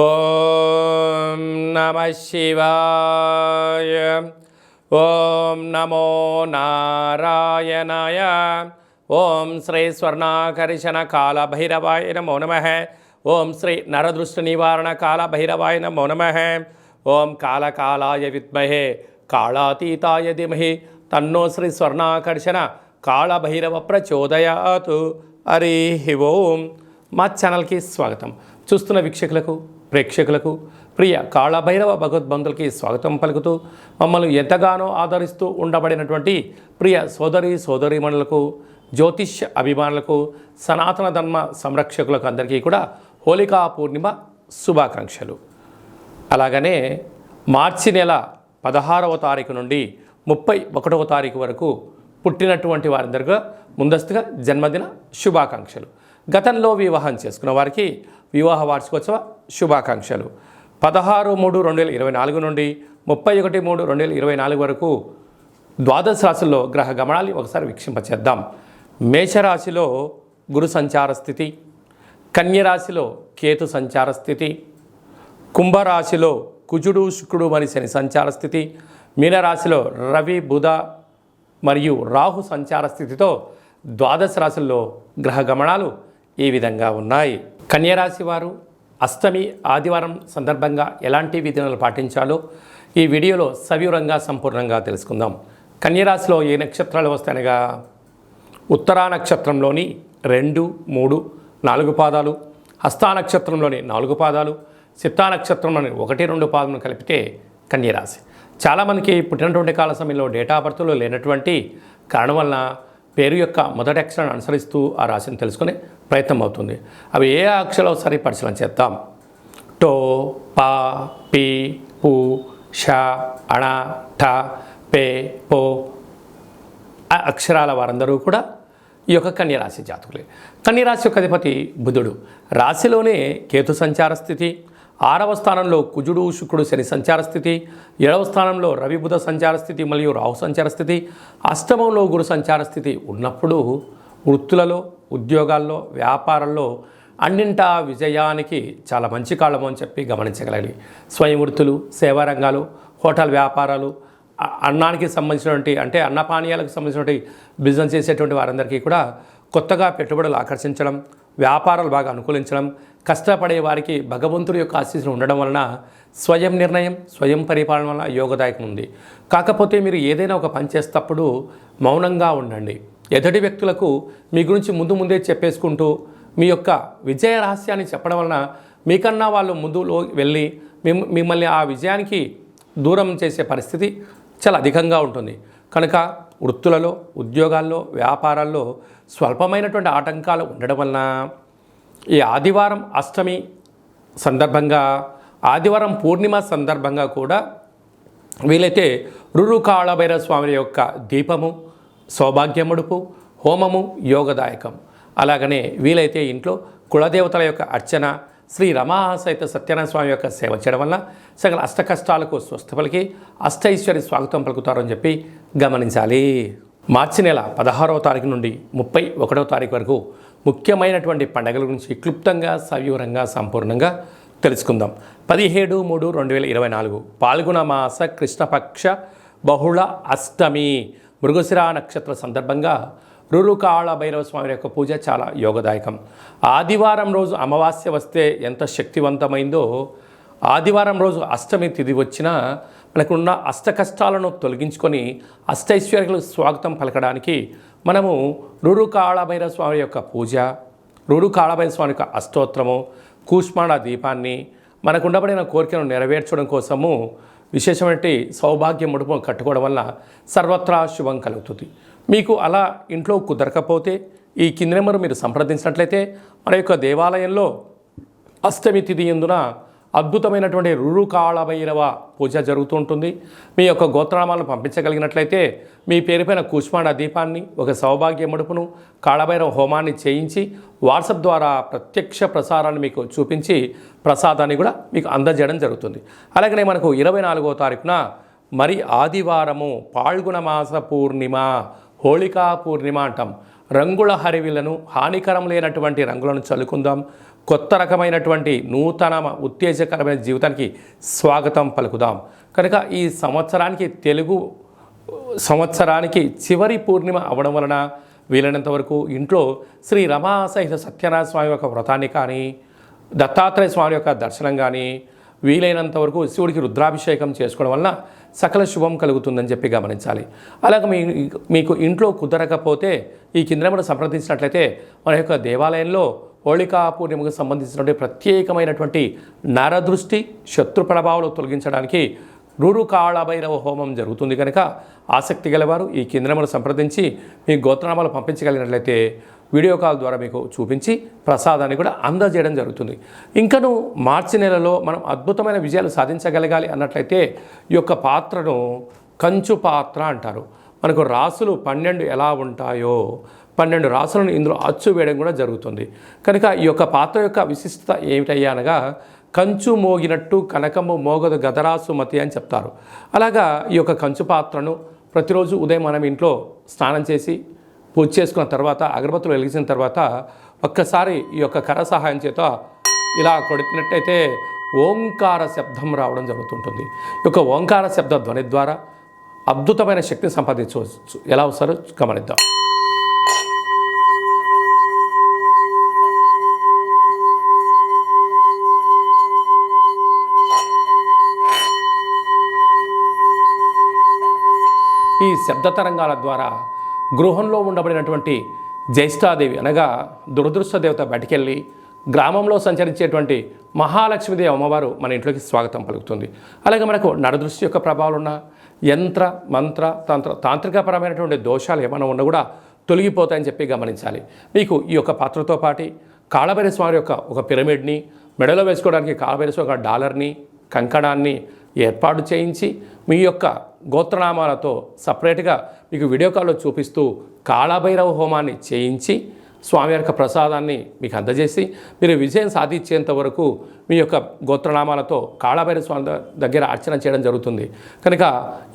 ఓం నమః శివాయ. ఓం నమో నారాయణాయ. ఓం శ్రీ స్వర్ణాకర్షణ కాల భైరవాయ నమో నమః. ఓం శ్రీ నరదృష్టి నివారణ కాల భైరవాయ నమో నమః. ఓం కాళకాలాయ విద్మహే కాళాతీతాయ ధీమహి తన్నో శ్రీ స్వర్ణాకర్షణ కాళభైరవ ప్రచోదయాత్. హరి ఓం. మా ఛానల్కి స్వాగతం. చూస్తున్న వీక్షకులకు, ప్రేక్షకులకు, ప్రియ కాళభైరవ భగవద్బంధులకి స్వాగతం పలుకుతూ మమ్మల్ని ఎంతగానో ఆదరిస్తూ ఉండబడినటువంటి ప్రియ సోదరీమణులకు, జ్యోతిష్య అభిమానులకు, సనాతన ధర్మ సంరక్షకులకు అందరికీ కూడా హోళికా పూర్ణిమ శుభాకాంక్షలు. అలాగనే మార్చి నెల 16వ తారీఖు నుండి 31వ తారీఖు వరకు పుట్టినటువంటి వారందరికీ ముందస్తుగా జన్మదిన శుభాకాంక్షలు. గతంలో వివాహం చేసుకున్న వారికి వివాహ వార్షికోత్సవ శుభాకాంక్షలు. 16/3/2024 నుండి 31/3/2024 వరకు ద్వాదశ రాశుల్లో గ్రహ గమనాన్ని ఒకసారి వీక్షింపచేద్దాం. మేషరాశిలో గురు సంచార స్థితి, కన్యరాశిలో కేతు సంచార స్థితి, కుంభరాశిలో కుజుడు శుక్రుడు మరియు శని సంచార స్థితి, మీనరాశిలో రవి బుధ మరియు రాహు సంచార స్థితితో ద్వాదశ రాశుల్లో గ్రహ గమనాలు ఈ విధంగా ఉన్నాయి. కన్యరాశి వారు అష్టమి ఆదివారం సందర్భంగా ఎలాంటి విధానాలు పాటించాలో ఈ వీడియోలో సవివరంగా సంపూర్ణంగా తెలుసుకుందాం. కన్యరాశిలో ఏ నక్షత్రాలు వస్తాయనగా ఉత్తరా నక్షత్రంలోని 2, 3, 4 పాదాలు, హస్తా నక్షత్రంలోని 4 పాదాలు, చిత్తా నక్షత్రంలోని 1, 2 పాదములను కలిపితే కన్యరాశి. చాలామందికి పుట్టినటువంటి కాల సమయంలో డేటా ఆఫ్ బర్త్లో లేనటువంటి కారణం వలన పేరు యొక్క మొదటి అక్షరాన్ని అనుసరిస్తూ ఆ రాశిని తెలుసుకునే ప్రయత్నం అవుతుంది. అవి ఏ అక్షరాలు ఒకసారి పరిశీలన చేద్దాం. టో, పా, పి, పు, ష, అణ, ఠ, పే, పో అక్షరాల వారందరూ కూడా ఈ యొక్క కన్యరాశి జాతకులే. కన్యరాశి యొక్క అధిపతి బుధుడు. రాశిలోనే కేతు సంచార స్థితి, 6వ స్థానంలో కుజుడు శుక్రుడు శని సంచార స్థితి, 7వ స్థానంలో రవి బుధ సంచార స్థితి మరియు రాహు సంచార స్థితి, అష్టమంలో గురు సంచార స్థితి ఉన్నప్పుడు వృత్తులలో, ఉద్యోగాల్లో, వ్యాపారంలో అన్నింటా విజయానికి చాలా మంచి కాలము అని చెప్పి గమనించగలగాలి. స్వయం వృత్తులు, సేవా రంగాలు, హోటల్ వ్యాపారాలు, అన్నానికి సంబంధించినటువంటి అంటే అన్నపానీయాలకు సంబంధించినటువంటి బిజినెస్ చేసేటువంటి వారందరికీ కూడా కొత్తగా పెట్టుబడులు ఆకర్షించడం, వ్యాపారాలు బాగా అనుకూలించడం, కష్టపడే వారికి భగవంతుడి యొక్క ఆశీస్సులు ఉండడం వలన స్వయం నిర్ణయం, స్వయం పరిపాలన వలన యోగదాయకం ఉంది. కాకపోతే మీరు ఏదైనా ఒక పని చేసేటప్పుడు మౌనంగా ఉండండి. ఎదుటి వ్యక్తులకు మీ గురించి ముందే చెప్పేసుకుంటూ మీ యొక్క విజయ రహస్యాన్ని చెప్పడం వలన మీకన్నా వాళ్ళు ముందులో వెళ్ళి మిమ్మల్ని ఆ విజయానికి దూరం చేసే పరిస్థితి చాలా అధికంగా ఉంటుంది. కనుక వృత్తులలో, ఉద్యోగాల్లో, వ్యాపారాల్లో స్వల్పమైనటువంటి ఆటంకాలు ఉండడం వలన ఈ ఆదివారం అష్టమి సందర్భంగా, ఆదివారం పూర్ణిమ సందర్భంగా కూడా వీలైతే రురు కాళభైరవ స్వామి యొక్క దీపము, సౌభాగ్యముడుపు, హోమము యోగదాయకం. అలాగనే వీలైతే ఇంట్లో కులదేవతల యొక్క అర్చన, శ్రీ రమా సహిత సత్యనారాయణ స్వామి యొక్క సేవ చేయడం వల్ల సకల అష్ట కష్టాలకు స్వస్థ పలికి అష్టైశ్వర్య స్వాగతం పలుకుతారని చెప్పి గమనించాలి. మార్చి నెల 16వ తారీఖు నుండి 31వ తారీఖు వరకు ముఖ్యమైనటువంటి పండుగల గురించి క్లుప్తంగా, సవివరంగా, సంపూర్ణంగా తెలుసుకుందాం. 17/3/2024 పాల్గొన మాస కృష్ణపక్ష బహుళ అష్టమి మృగశిర నక్షత్ర సందర్భంగా రురు కాళభైరవ స్వామి యొక్క పూజ చాలా యోగదాయకం. ఆదివారం రోజు అమావాస్య వస్తే ఎంత శక్తివంతమైందో, ఆదివారం రోజు అష్టమి తిథి వచ్చినా మనకున్న అష్ట కష్టాలను తొలగించుకొని అష్టైశ్వర్యాలకు స్వాగతం పలకడానికి మనము రురు కాళభైరవ స్వామి యొక్క పూజ, రురు కాళభైరవ స్వామి యొక్క అష్టోత్తరము, కూష్మాండ దీపాన్ని మనకు ఉండబడిన కోరికను నెరవేర్చడం కోసము విశేషమైన సౌభాగ్య ముడుపు కట్టుకోవడం వల్ల సర్వత్రా శుభం కలుగుతుంది. మీకు అలా ఇంట్లో కుదరకపోతే ఈ కింది నెంబరు మీరు సంప్రదించినట్లయితే మన యొక్క దేవాలయంలో అష్టమి తిథి యందున అద్భుతమైనటువంటి రురు కాళభైరవ పూజ జరుగుతూ ఉంటుంది. మీ యొక్క గోత్రనామాలను పంపించగలిగినట్లయితే మీ పేరుపైన కూష్మాండ దీపాన్ని, ఒక సౌభాగ్య ముడుపును, కాళభైరవ హోమాన్ని చేయించి వాట్సాప్ ద్వారా ప్రత్యక్ష ప్రసారాన్ని మీకు చూపించి ప్రసాదాన్ని కూడా మీకు అందజేయడం జరుగుతుంది. అలాగనే మనకు 24వ తారీఖున మరి ఆదివారము పాల్గొన మాస పూర్ణిమ, హోళికా పూర్ణిమ అంటాం. రంగుల హరివిలను హానికరం లేనటువంటి రంగులను చల్లుకుందాం. కొత్త రకమైనటువంటి నూతన ఉత్తేజకరమైన జీవితానికి స్వాగతం పలుకుదాం. కనుక ఈ తెలుగు సంవత్సరానికి చివరి పూర్ణిమ అవడం వలన వీలైనంత వరకు ఇంట్లో శ్రీ రమా సహిత సత్యనారాయణ స్వామి యొక్క వ్రతాన్ని కానీ, దత్తాత్రేయ స్వామి యొక్క దర్శనం కానీ, వీలైనంత వరకు శివుడికి రుద్రాభిషేకం చేసుకోవడం వలన సకల శుభం కలుగుతుందని చెప్పి గమనించాలి. అలాగే మీకు ఇంట్లో కుదరకపోతే ఈ కింద నెంబర్ సంప్రదించినట్లయితే మన యొక్క దేవాలయంలో హోళికా పూర్ణిమకు సంబంధించినటువంటి ప్రత్యేకమైనటువంటి నరదృష్టి శత్రు ప్రభావాలు తొలగించడానికి కాళభైరవ హోమం జరుగుతుంది. కనుక ఆసక్తి గలవారు ఈ కింద నెంబర్ సంప్రదించి మీ గోత్రనామాలు పంపించగలిగినట్లయితే వీడియో కాల్ ద్వారా మీకు చూపించి ప్రసాదాన్ని కూడా అందజేయడం జరుగుతుంది. ఇంకను మార్చి నెలలో మనం అద్భుతమైన విజయాలు సాధించగలగాలి అన్నట్లయితే ఈ యొక్క పాత్రను కంచు పాత్ర అంటారు. మనకు రాసులు 12 ఎలా ఉంటాయో 12 రాసులను ఇందులో అచ్చు వేయడం కూడా జరుగుతుంది. కనుక ఈ యొక్క పాత్ర యొక్క విశిష్టత ఏమిటయ్యా అనగా, కంచు మోగినట్టు కనకము మోగదు గదరాసు మతి అని చెప్తారు. అలాగా ఈ యొక్క కంచు పాత్రను ప్రతిరోజు ఉదయం మనం ఇంట్లో స్నానం చేసి పూజ చేసుకున్న తర్వాత అగరబత్తులు వెలిగించిన తర్వాత ఒక్కసారి ఈ యొక్క కర సహాయం చేత ఇలా కొట్టినట్టయితే ఓంకార శబ్దం రావడం జరుగుతుంటుంది. ఈ యొక్క ఓంకార శబ్ద ధ్వని ద్వారా అద్భుతమైన శక్తిని సంపాదించవచ్చు. ఎలా వస్తారో గమనిద్దాం. ఈ శబ్ద తరంగాల ద్వారా గృహంలో ఉండబడినటువంటి జ్యేష్ఠాదేవి అనగా దురదృష్ట దేవత బయటికెళ్ళి గ్రామంలో సంచరించేటువంటి మహాలక్ష్మీదేవి అమ్మవారు మన ఇంట్లోకి స్వాగతం పలుకుతుంది. అలాగే మనకు నరదృష్టి యొక్క ప్రభావాలు ఉన్న యంత్ర మంత్ర తాంత్రికపరమైనటువంటి దోషాలు ఏమైనా ఉన్నా కూడా తొలగిపోతాయని చెప్పి గమనించాలి. మీకు ఈ యొక్క పాత్రతో పాటు కాళభైరవ స్వామి యొక్క ఒక పిరమిడ్ని, మెడలో వేసుకోవడానికి కాళభైరవ స్వామి ఒక డాలర్ని, కంకణాన్ని ఏర్పాటు చేయించి మీ యొక్క గోత్రనామాలతో సపరేట్గా మీకు వీడియో కాల్లో చూపిస్తూ కాళభైరవ హోమాన్ని చేయించి స్వామి యొక్క ప్రసాదాన్ని మీకు అందజేసి మీరు విజయం సాధించేంత వరకు మీ యొక్క గోత్రనామాలతో కాళభైరవ స్వామి దగ్గర అర్చన చేయడం జరుగుతుంది. కనుక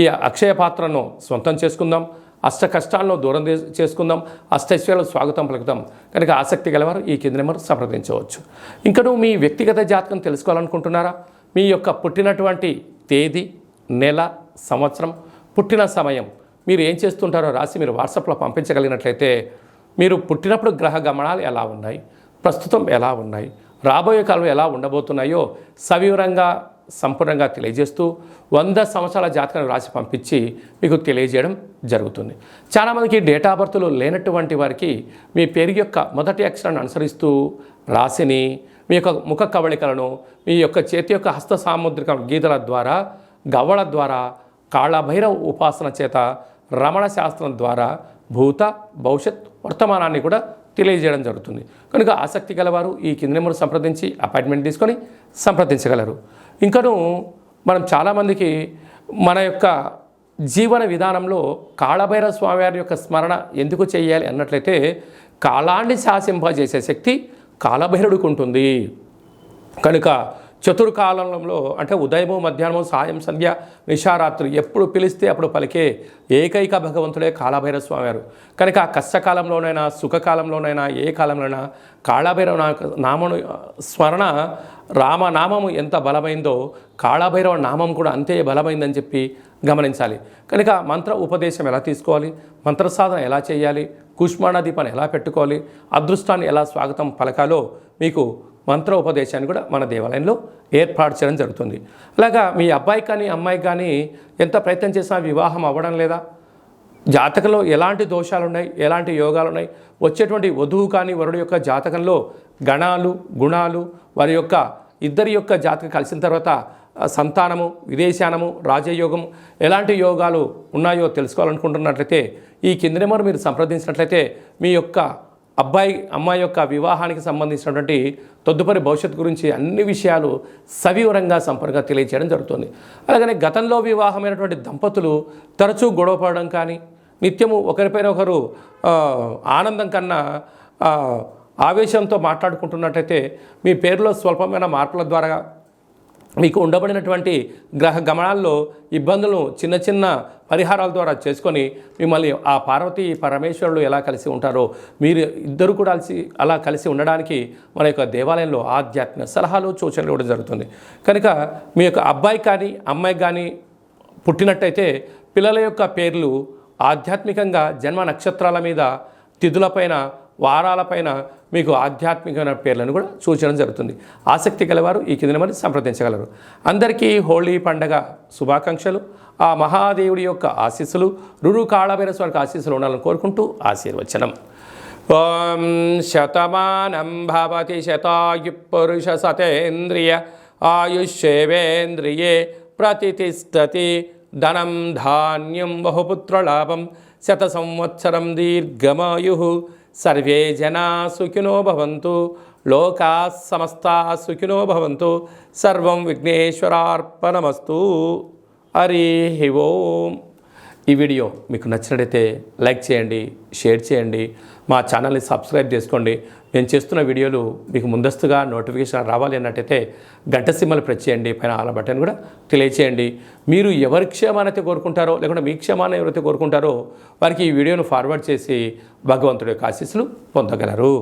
ఈ అక్షయ పాత్రను సొంతం చేసుకుందాం, అష్ట కష్టాలను దూరం చేసుకుందాం, అష్టైశ్వర్యాలకు స్వాగతం పలుకుదాం. కనుక ఆసక్తి గలవారు ఈ కింద నెంబర్ సంప్రదించవచ్చు. ఇంకను మీ వ్యక్తిగత జాతకం తెలుసుకోవాలనుకుంటున్నారా? మీ యొక్క పుట్టినటువంటి తేదీ, నెల, సంవత్సరం, పుట్టిన సమయం మీరు ఏం చేస్తుంటారో రాసి మీరు వాట్సాప్లో పంపించగలిగినట్లయితే మీరు పుట్టినప్పుడు గ్రహ గమనాలు ఎలా ఉన్నాయి, ప్రస్తుతం ఎలా ఉన్నాయి, రాబోయే కాలం ఎలా ఉండబోతున్నాయో సవివరంగా సంపూర్ణంగా తెలియజేస్తూ 100 సంవత్సరాల జాతకాన్ని రాసి పంపించి మీకు తెలియజేయడం జరుగుతుంది. చాలామందికి డేటా బర్త్లు లేనటువంటి వారికి మీ పేరు యొక్క మొదటి అక్షరాన్ని అనుసరిస్తూ రాశిని, మీ యొక్క ముఖ కవళికలను, మీ యొక్క చేతి యొక్క హస్త సాముద్రిక గీతల ద్వారా, గవ్వల ద్వారా, కాళభైరవ ఉపాసన చేత, రమణ శాస్త్రం ద్వారా భూత భవిష్యత్ వర్తమానాన్ని కూడా తెలియజేయడం జరుగుతుంది. కనుక ఆసక్తి గలవారు ఈ కింద నెంబర్ సంప్రదించి అపాయింట్మెంట్ తీసుకొని సంప్రదించగలరు. ఇంకను మనం చాలామందికి మన యొక్క జీవన విధానంలో కాళభైరవ స్వామివారి యొక్క స్మరణ ఎందుకు చేయాలి అన్నట్లయితే కాలాన్ని శాసింపజేసే శక్తి కాళభైరవుడికి ఉంటుంది. కనుక చతుర్కాలంలో అంటే ఉదయము, మధ్యాహ్నము, సాయం, సంధ్య, నిశారాత్రి ఎప్పుడు పిలిస్తే అప్పుడు పలికే ఏకైక భగవంతుడే కాళభైరవ స్వామివారు. కనుక కష్టకాలంలోనైనా సుఖకాలంలోనైనా ఏ కాలంలోనైనా కాళభైరవ నామను స్మరణ, రామనామము ఎంత బలమైందో కాళభైరవ నామం కూడా అంతే బలమైందని చెప్పి గమనించాలి. కనుక మంత్ర ఉపదేశం ఎలా తీసుకోవాలి, మంత్ర సాధన ఎలా చేయాలి, కుష్మాణ దీపాన్ని ఎలా పెట్టుకోవాలి, అదృష్టాన్ని ఎలా స్వాగతం పలకాలో మీకు మంత్ర ఉపదేశాన్ని కూడా మన దేవాలయంలో ఏర్పాటు చేయడం జరుగుతుంది. అలాగా మీ అబ్బాయి కానీ అమ్మాయి కానీ ఎంత ప్రయత్నం చేసినా వివాహం అవ్వడం లేదా, జాతకంలో ఎలాంటి దోషాలు ఉన్నాయి, ఎలాంటి యోగాలు ఉన్నాయి, వచ్చేటువంటి వధువు కానీ వరుడు యొక్క జాతకంలో గణాలు, గుణాలు, వారి యొక్క ఇద్దరి యొక్క జాతకం కలిసిన తర్వాత సంతానము, విదేశానము, రాజయోగము ఎలాంటి యోగాలు ఉన్నాయో తెలుసుకోవాలనుకుంటున్నట్లయితే ఈ కింద నెంబర్ మీరు సంప్రదించినట్లయితే మీ యొక్క అబ్బాయి అమ్మాయి యొక్క వివాహానికి సంబంధించినటువంటి తదుపరి భవిష్యత్తు గురించి అన్ని విషయాలు సవివరంగా సంపూర్ణంగా తెలియజేయడం జరుగుతుంది. అలాగనే గతంలో వివాహమైనటువంటి దంపతులు తరచూ గొడవపడడం కానీ, నిత్యము ఒకరిపైన ఒకరు ఆనందం కన్నా ఆవేశంతో మాట్లాడుకుంటున్నట్టయితే మీ పేరులో స్వల్పమైన మార్పుల ద్వారా మీకు ఉండబడినటువంటి గ్రహ గమనాల్లో ఇబ్బందులను చిన్న చిన్న పరిహారాల ద్వారా చేసుకొని మిమ్మల్ని ఆ పార్వతీ పరమేశ్వరులు ఎలా కలిసి ఉంటారో మీరు ఇద్దరు కూడా అలా కలిసి ఉండడానికి మన యొక్క దేవాలయంలో ఆధ్యాత్మిక సలహాలు సూచనలు ఇవ్వడం జరుగుతుంది. కనుక మీ యొక్క అబ్బాయి కానీ అమ్మాయి కానీ పుట్టినట్టయితే పిల్లల యొక్క పేర్లు ఆధ్యాత్మికంగా జన్మ నక్షత్రాల మీద తిథులపైన వారాలపైన మీకు ఆధ్యాత్మికమైన పేర్లను కూడా సూచించడం జరుగుతుంది. ఆసక్తి గలవారు ఈ కింద మరి సంప్రదించగలరు. అందరికీ హోళీ పండగ శుభాకాంక్షలు. ఆ మహాదేవుడి యొక్క ఆశీస్సులు రురు కాళభైరస్వామికి ఆశీస్సులు ఉండాలని కోరుకుంటూ ఆశీర్వచనం. ఓం శతమానం భవతి శతాయు పురుష సతేంద్రియ ఆయుష్యేవేంద్రియే ప్రతిష్టతి ధనం ధాన్యం బహుపుత్రలాభం శత సంవత్సరం దీర్ఘమాయు. సర్వే జనా సుఖినో భవంతు. లోకా సమస్తా సుఖినో భవంతు. సర్వం విఘ్నేశ్వరార్పణమస్తు. హరి ఓం. ఈ వీడియో మీకు నచ్చినట్లయితే లైక్ చేయండి, షేర్ చేయండి, మా ఛానల్ని సబ్స్క్రైబ్ చేసుకోండి. నేను చేస్తున్న వీడియోలు మీకు ముందస్తుగా నోటిఫికేషన్ రావాలి అన్నట్టయితే గంట సింబల్ ప్రెస్ చేయండి, పైన ఆల్ బటన్ కూడా తెలియచేయండి. మీరు ఎవరి క్షేమాన్ని అయితే కోరుకుంటారో లేకుంటే మీ క్షేమాన్ని ఎవరైతే కోరుకుంటారో వారికి ఈ వీడియోను ఫార్వర్డ్ చేసి భగవంతుడి యొక్క ఆశీస్సులు పొందగలరు.